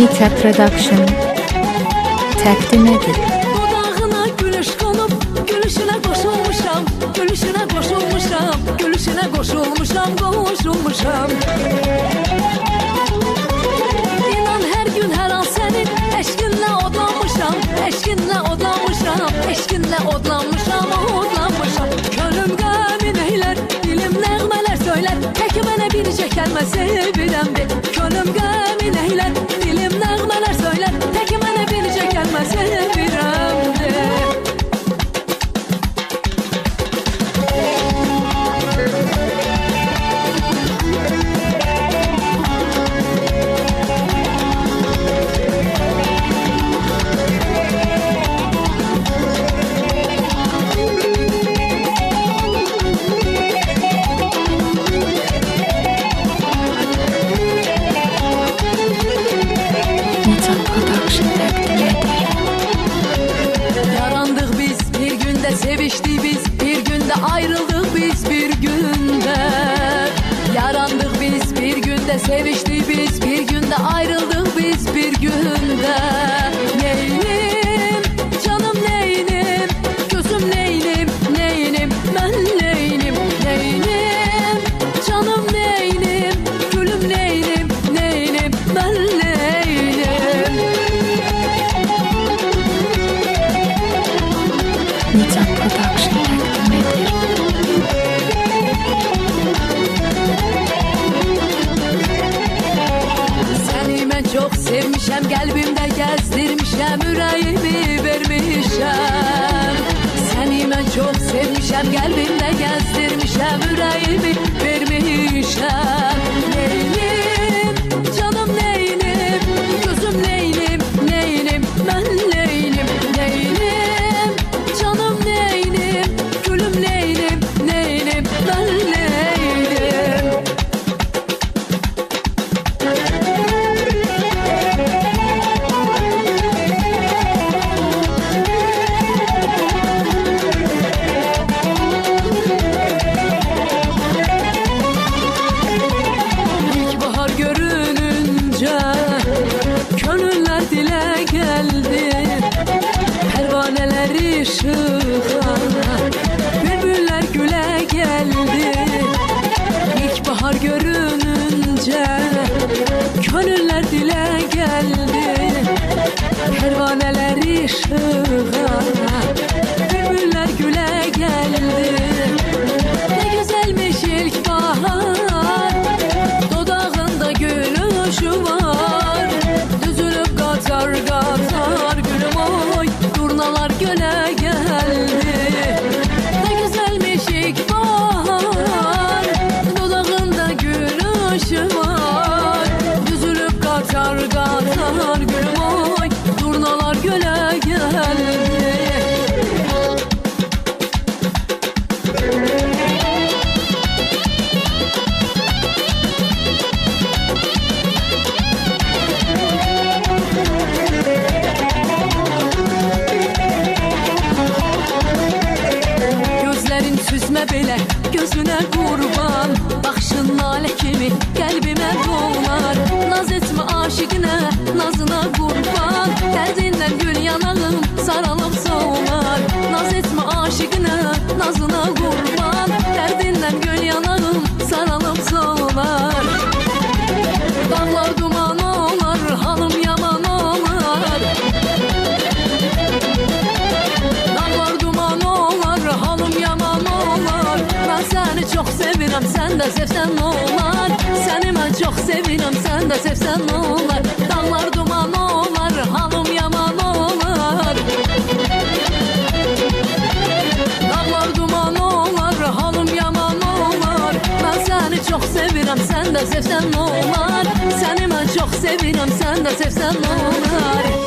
Mita Production təqdim edir. Dodağına gülüş konub, gülüşünə qoşulmuşam, gülüşünə qoşulmuşam, gülüşünə qoşulmuşam, qoşulmuşam. İnan hər gün hər an sənin eşqinlə odlanmışam, eşqinlə odlanmışam, eşqinlə odlanmışam, odlanmışam. Könlüm qəmin eylər, dilim nəğmələr söylər, tək mənə bircə kəlmə sevirəmdir. Könlüm qəmin eylər, dilim nəğmələr söylər, tək mənə bircə kəlmə sevirəmdir. Mita Production təqdim edir. Yarandık biz bir günde, seviştik biz bir günde, ayrıldık biz bir günde. Yarandık biz bir günde, seviştik biz bir günde, ayrıldık biz bir günde. Neynim canım, neynim gözüm, neynim neynim ben, neynim neynim canım, neynim gülüm, neynim neynim ben, neynim. Mita Production təqdim edir. Seni mən çox sevmişəm, qəlbimdə gəzdirmişəm, ürəyimi vermişəm. Seni mən çox sevmişəm, qəlbimdə gəzdirmişəm, ürəyimi vermişəm. Neynim canım, neynim gözüm, neynim neynim mən, neynim neynim canım, neynim gülüm, neynim neynim ben, neynim. İlkbahar görününce gönüller dile geldi, pervaneler ışığa, bülbüller güle geldi. İlkbahar görününce gönüller dile geldi, pervaneler ışığa, bülbüller güle geldi. Ne güzelmiş ilkbahar, dodağında gülüşü var. Düzülüp qatar qatar gülüm, oy durnalar göle geldi. Ne güzelmiş ilkbahar, dodağında gülüşü var. Düzülüp qatar qatar gülüm, oy durnalar göle geldi. Gözlerin süzme bile gözüne kurban, bakışın lale kimi kalbime dolar. Naz etme aşıkına, nazına kurban, derdinden gül yanağım sarılıp soğlar. Naz etme aşıkına, nazına kurban, derdinden gül yanağım sarılıp soğlar. Dağlar duman olar, halım yaman olar. Dağlar duman olar, halım yaman olar. Ben seni çok sevirəm, sen de sevsen olar. Seni ben çok sevirəm, sen de sevsen olar. Dağlar duman olar, halım yaman olar. Dağlar duman olar, halım yaman olar. Ben seni çok sevirəm, sen de sevsen olar. Seni ben çok sevirəm, sen de sevsen olar.